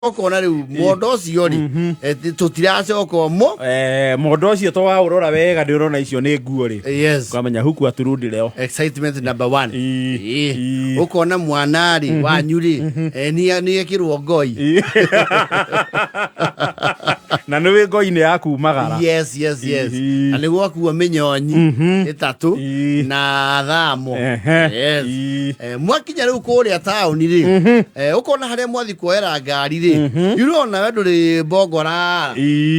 okona riu mondo cio ri tutiracoka mo mondo cio to wa urora wega ndi urona icio ni nguo ri yes kwamenya huku aturundi leo excitement number 1 ukona mwana ri wanyu ri ni ekirwo ngoi na niwe ngoi ni yakumagara yes na niguo akuwa minyonyi itatu na thamo yes mwakinya riu kuria town ri ukona haria mwathi kuera ngari ri irona we nduri mbogora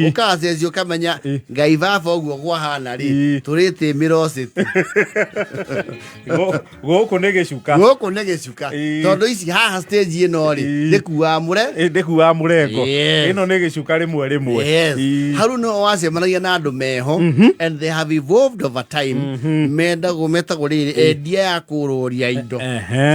ukacecio kamenya ngai baba uguo gwahana ri turite mirocit guku ni gicuka tondu ici haha stage ino ri ndikuwa murengo ino ni gicuka rimwe haru no wacemanagia na andu meho and they have evolved over time mendago metagwo riri endia ya kuroria indo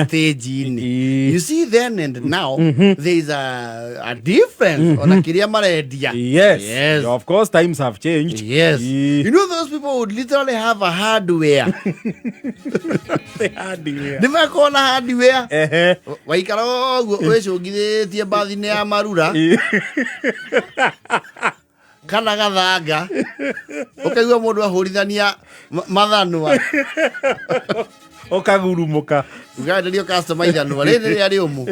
stage ini you see then and now there is a difference on akiria marendia yes of course times have changed you know those people would literally have a hardware Nimekona hardware waikara oguo wicungithitie bathi-ini ya marura kana gathanga ukaigua mundu ahurithania mathanwa ukagurumuka ugaenderio customer ithanwa riri ari umu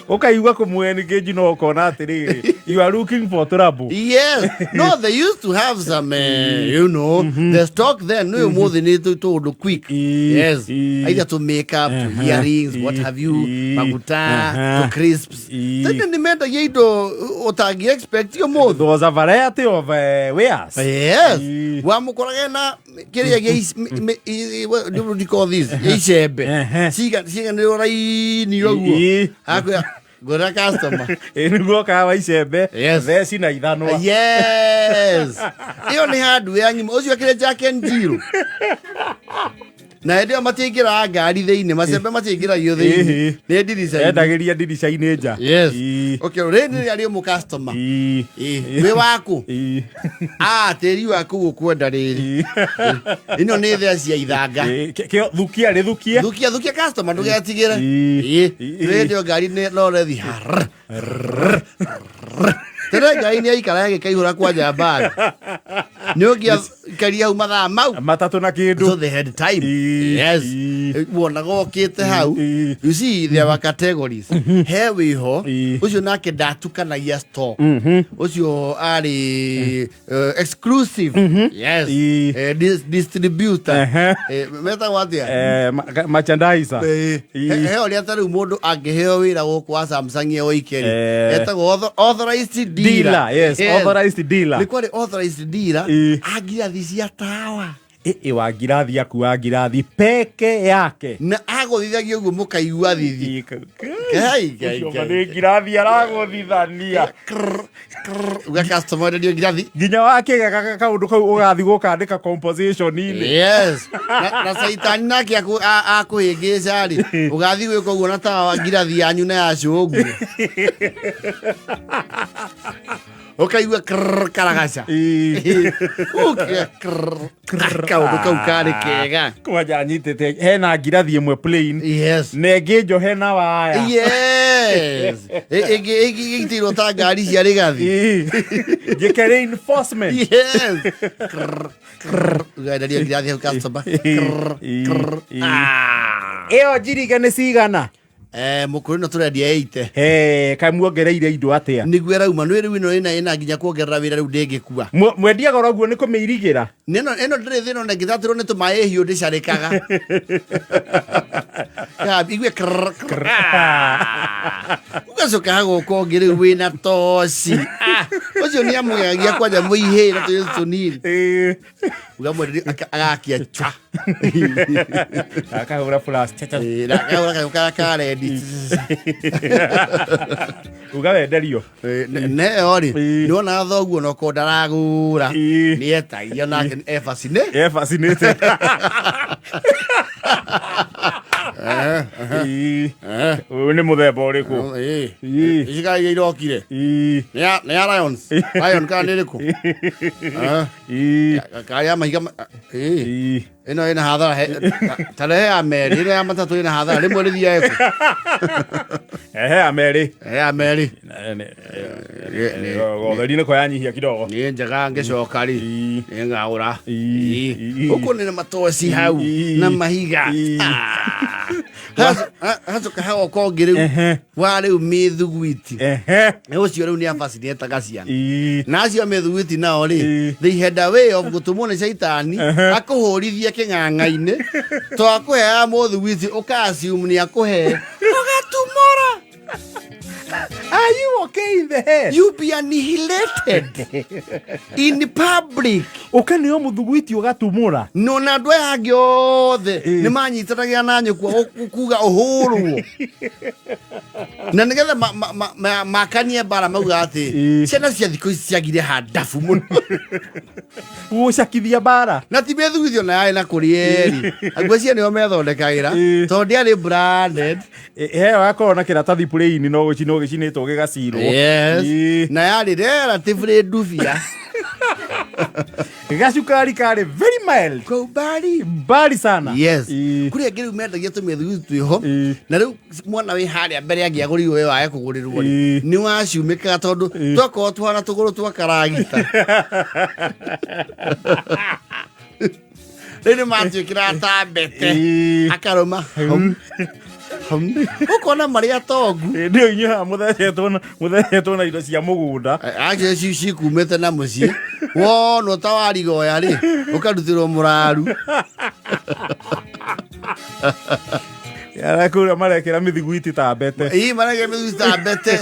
ukaigua kumwengage no ukona atiriri you are looking for trouble yes no they used to have some you know the stock then no more than it to quick yes either to make up to earrings what have you maguta to crisps then the meta yido otagi expect you more there was a variety of wares yes wa mukorage na kiria what do you call this icembe siga ni rai ni roguo akwa gora customer niguo kawa icembe theci na ithanwa yes iyo ni hardware nyimo ucio akire Jack and Jill na ndio matingira ngari thiini macembe matingira yo thiini ni ndirica endagiria ndirica-ini nja yes okay rĩrĩ ari mu customer we waku tĩri waku gukwenda rĩrĩ ino nĩ thea cia ithanga thukia customer ndugetigire rĩrĩ ngari no rethi tere ngai ni aikara gikaihura kwa jambari ni ogia karia hau mathaa mau matatu na kindu so they had time yes wona gokite hau you see there were categories here we ho ucio nake ndatukanagia store ucio ari exclusive yes distributor meta watia merchandiser heo ria taru mundu angiheo wira guku wa Samsung ye oikeri etagwo authorized dealer yes authorized dealer ni kwari authorized dealer agirathi cia tawa wangirathi akuwa ngirathi peke yake na agothithagia uguo mukaigua thithi ni ngirathi aragothithania uga customer ndio ngirathi nginya wake kaundu kau ugathi gukandika composition ini yes na saitani nake akuhingica ri ugathi gwika uguo na tawa ngirathi yanyu na ya cuguo ukaigua karagaca kaundu kau kari kega kwanja nyitite hena ngirathi imwe plain yes nengi njohe na waya yes igitirwo ta ngari cia rigathi ngike reinforcement yes ugaenderia ngirathi hau customer iyo njiriga nĩ cigana mukuru no turendia 80 kamuongereire indo atia niguo rauma nwi riu ino ina nginya kuongerera wira riu ndingikua mwendia goro guo ni kumeirigira eno ndire thino na ngithatirwo ni tumae hiu ndicarikaga igwe ugacoka haguko ngiri wina toci ucio ni amugagia kwanja muihira tunini ugamwe agakia cha akahura flash akahura karedi ugawenderio ne ori niona thoguo no ko ndaragura ni etagia nake efascinated Ni muthemba uriku iciga irokire nĩ ya Lions Lion kana nĩ ĩrĩkũ kaya mahiga ĩno ĩna hathara tarehe ya merĩ ĩno ya matatũ ĩna hathara rĩmwe rĩthiaga ya merĩ gotheri nĩko yanyihia kidogo nĩ njega ngĩcoka rĩ nĩ ngagũra ũkũ nĩ matoci hau na mahiga hacoka hagoka ũngĩ rĩu wa rĩu mĩthugwiti ũcio rĩu nĩ abacinaĩtaga ciana na acio mĩthugwiti nao rĩ they had a way of gũtũmwo nĩ caitani akũhũrithie kĩng'ang'a-inĩ to akũheaga mũthugwiti ũka-assume nĩ akũhe ũgatumũra. Are you okay in the head? You be annihilated in public. Ũkaneo mũthugwiti ũgatumũra. No na andũ aya angĩ othe nĩ manyitanagia na nyũkwa kuga ũhũrwo. Na nĩgetha makanie mbara mauga atĩ ciana cia thikũ ici ciagire handabu mũno. Gũcakithia mbara. Na ti mĩthugwiti ona yarĩ na kũrĩa eri. Agwĩcia nĩo methondekagĩra tondũ ndĩarĩ branded. Heo akorwo na kĩratathi plain no gũcinwo gĩcinĩtwo gĩgacirwo. Yes. Na yarĩ relatively ndubia. Gacukari karĩ very mild. Kwa mbali sana. Yes. Kuri angĩ rĩu mendagia tũmĩthugwiti twĩho na rĩu mwana wĩ harĩa mbere angĩagũrirwo we wae kũgũrĩrwo nĩ waciumĩkaga tondũ twakorwo twana tũgũrũ twa karagita. Rĩu nĩ matuĩkĩra ta mbete akarũma ũkona marĩ atongu ndio inyuha mũthecetwo na indo cia mũgũnda acio cikumĩte na mũciĩ wonwo ta warigoya rĩ ũkarutĩrwo mũraru kũrĩa marekĩra mĩthugwiti ta mbete marekĩra mĩthugwiti ta mbete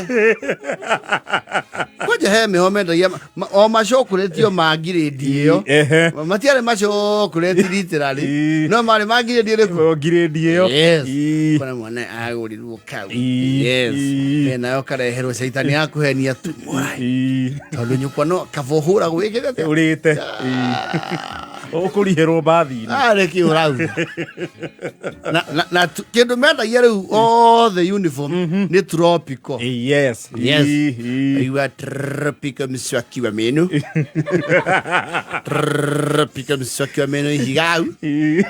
kwanja he mĩho mendagia o macokuretio ma ngirĩndi ĩyo matiarĩ macokureti literally no marĩ ma ngirĩndi ĩrĩkũ ngirĩndi ĩyo kona mwana agũrirwo kau nayo kareherwo caitani ya kũhenia tu tondũ nyũkwa no kaba ũhũragwo wĩkĩrĩte ũrĩte ũkũrihĩrwo mbathi-inĩ arĩ kĩũrau na kĩndũ mendagia rĩu othe uniform nĩ tropical. Yes. Aigua tropical mswaki wa meno tropical mswaki wa meno ihiga hau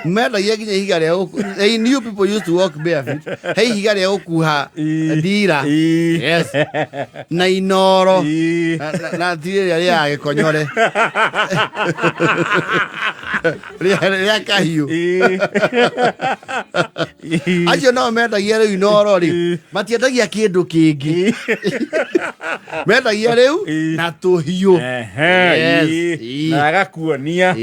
mendagia nginya ihiga rĩa hey new people used to walk barefoot hey ihiga rĩa gũkuha ndira na inoro na tirĩrĩa rĩa gĩkonyore rĩa kahiũ acio nao mendagia rĩu inoro rĩ matiendagia kĩndũ kĩngĩ mendagia rĩu na tũhiũ na agakuonia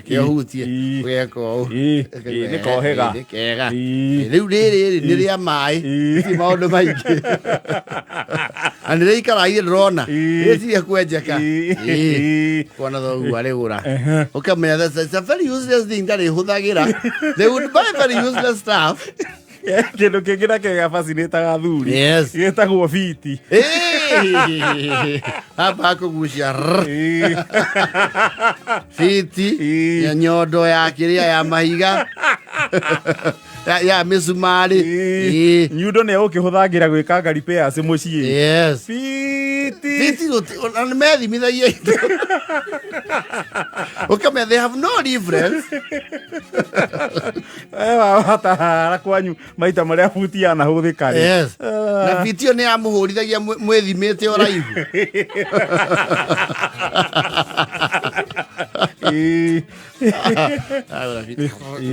kĩohutie gweka ũũ nĩ kohĩga rĩu rĩrĩ nĩ rĩa maĩ ti maũndũ maingĩ na nĩ rĩikaragia ndĩrona rĩtiria kwenjeka kuona thoguo arĩgũra ũkamenya that's a very useless thing that ĩhũthagĩra they would buy very useless stuff. Kĩndũ kĩngĩ na kĩga fascinator thuri gĩtagwo biti hapa kũgucia biti nyondo ya kĩrĩa ya mahiga ya mĩcumarĩ nyundo nĩ ũkĩhũthagĩra gwĩka repairs mũciĩ biti methimithagio ukamenya they have no reference watahara kwanyu maita marĩa buti yanahũthĩka na biti ĩyo nĩ yamũhũrithagia mwĩthimĩte ũraihu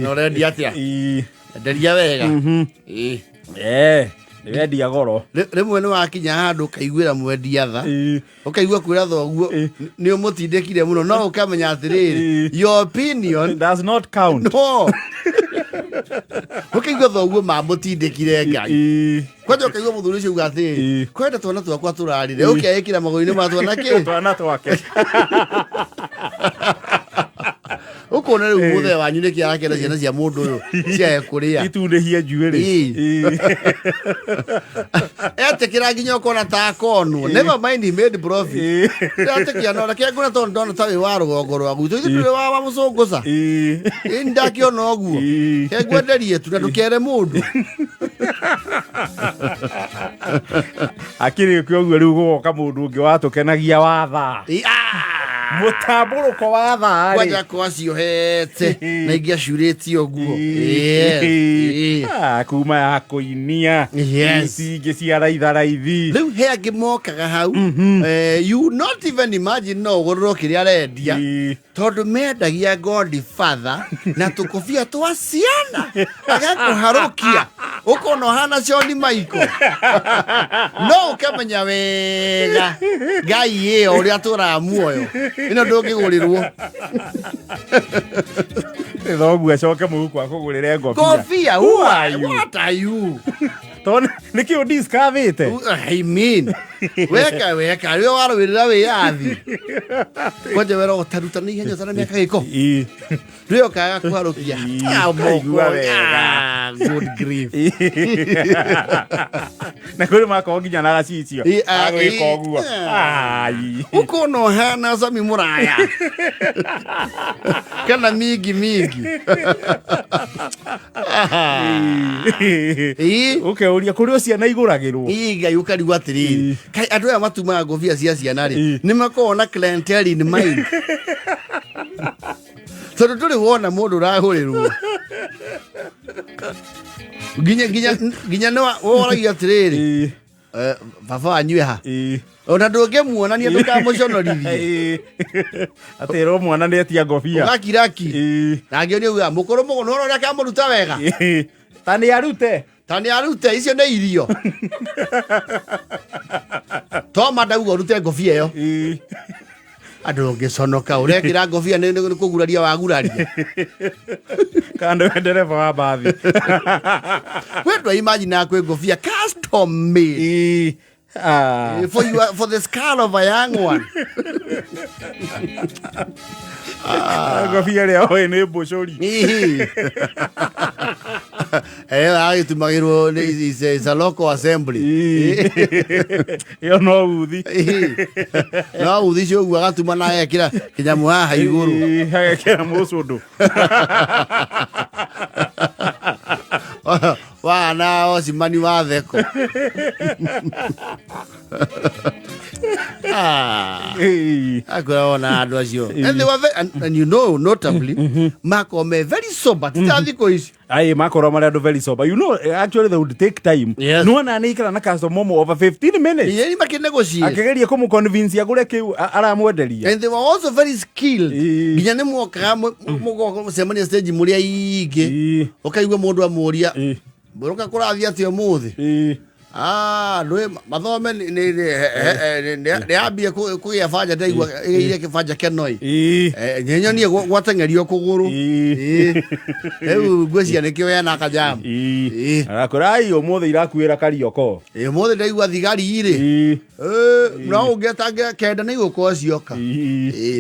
na ũrendia atĩa enderia wega nĩwendia goro rĩmwe nĩ wakinya handũ ũkaiguĩra mwendia tha ũkaigua kwĩra thoguo nĩ ũmũtindĩkire mũno no ũkamenya atĩrĩrĩ your opinion does not count no ũkaigua thoguo mamũtindĩkire Ngai kwanja ũkaigua mũthuri ũcio uga atĩrĩrĩ kwenda twana twakwa tũrarire ũkeĩkĩra magũrũ-inĩ ma twana kĩ twana twake uko na riu muthe wanyu ni kiarake na ciana cia mundu uyu cia kuria itundihia njuiri ete kiranginya ukona ta kono never mind he made profit ete kiana na kianguna ton don tawi wa rugongo rwa gutu ithu wa mucunguca ndakiona oguo kegwenderie tu na ndukere mundu akiri kioguo riu gugoka mundu ungi watukenagia watha mutamburuko wa tha kwaja kwaciohete na ingia ciurĩtie ũguo kuma ya kũinia ingĩ cia raithi rĩu he angĩ mokaga hau you not even imagine no ũgũrĩrwo kĩrĩa arendia tondũ mendagia Godfather na tũkũbia twa ciana agakũharũkia ũkona ũhana John Michael no ũkamenya wega ngai ĩyo ũrĩa tũraga muoyo ino ndũngĩgũrĩrwo thoguo acoke mũhuko akũgũrĩre ngobia what are you ton niki udiscavete I mean weka rĩo warũĩrĩra wĩyathi kwaje wera ũtaruta nĩ ihenya sana mĩaka gĩko rĩo kaga kũharũkia good grief na kũrĩ makorwo nginya na gacicio agwĩka ũguo ũkona ũhana Sami Mũraya kana mingi ukeuria kũrĩ ciana igũragĩrwo ngai ũkarigwo atĩrĩrĩ kai andũ aya matumaga ngobia cia ciana rĩ nĩ makoragwo na clientele in mind tondũ ndũrĩ wona mũndũ ũragũrĩrwo nginya nĩ woragia atĩrĩrĩ baba wanyu ha ona ndũngĩmuonania ndũkamũconorithie atĩrwo mwana nĩ etia ngobia ũgakiraki na ngĩonio uga mũkũrũ mũno ũrĩa kamũruta wega ta nĩ arute icio nĩ irio toma ndauga ũrute ngobia ĩyo andũ ũngĩconoka ũrekĩra ngobia nĩ kũguraria waguraria kana we ndereba wa mbathi we ndwa imagine kwĩ ngobia custom made for the skull of a young one ngobia ĩrĩa oĩ nĩ mbũcũri agĩtumagĩrwo is a local assembly ĩyo no uthi no uthi cio ũguo agatuma na agekĩra kĩnyamũ haha igũrũ agekĩra mũcũndũ wana Osimani wa theko akoragwo na andũ acio and you know notably makome very sober titathikũ ici makorwo marĩ andũ very sober you know actually they would take time nuona nĩikara na customer over 15 minutes yeni makinegotiate akĩgeria kũmũconvince agũre kĩu aramwenderia and they were also very skilled nginya nĩ mwokaga mũcemania stage mũrĩa ingĩ ũkaigua mũndũ amũria mũruka kũrathia atĩ ũmũthĩ ndũĩ mathome nĩ ambia kũgĩa banja ndaigua ĩgĩire kĩbanja kĩnoi nyenyonie gwateng'erio kũgũrũ rĩu ngwĩcia nĩkĩo hena kajamu arakũrai ũmũthĩ irakuĩra Karioko ũmũthĩ ndaigua thigari irĩ no ũngĩtange kenda nĩ igũkorwo cioka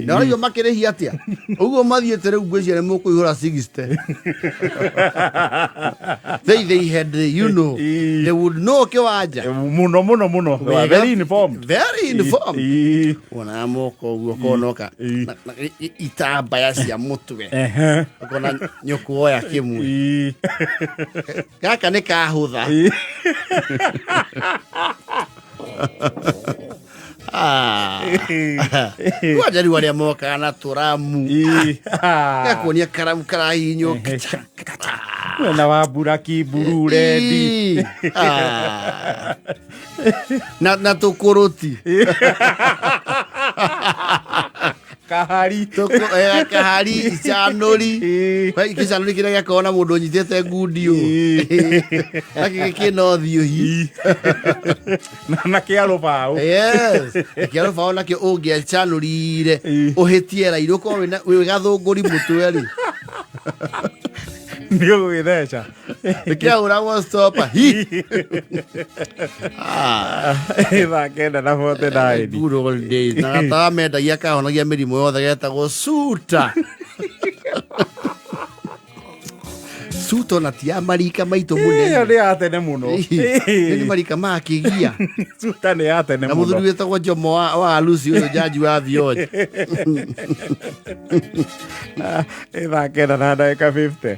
na ũraigua makĩrĩhia atĩa ũguo mathiĩte rĩu ngwĩcia nĩ mũkũihũra 60 they had you know they would know kiwanja muno very informed ona moko uguo konoka itambaya cia mutwe kona nyoko oya kimwe gaka nĩ kahutha wajari waria moka na turamu gakuonia karamu karahinyo na wambura kiburu rendi na tukuruti kahari kahari icanuri icanuri kĩrĩa gĩakorwo na mũndũ ũnyitĩte ngundi nakĩno thiũhi na kĩarũbaũ kĩarũbaũ nakĩo ũngĩacanũrire ũhĩtie rairũ ũkorwo wĩ gathũngũri mũtwe rĩ ndio gwĩtheca nĩkĩahũragwo stopa thaa kenda na 49 good old days na gataga mendagia kahonagia mĩrimũ yothe getagwo suta Suto na tia marika maito munene. Iyo ni atene muno. Ni marika makigia. Suta ni atene muno. Na muthuri wetagwo Jomo wa Lucy uyo jaji wa Vioja. Ithake na ndagĩka 50.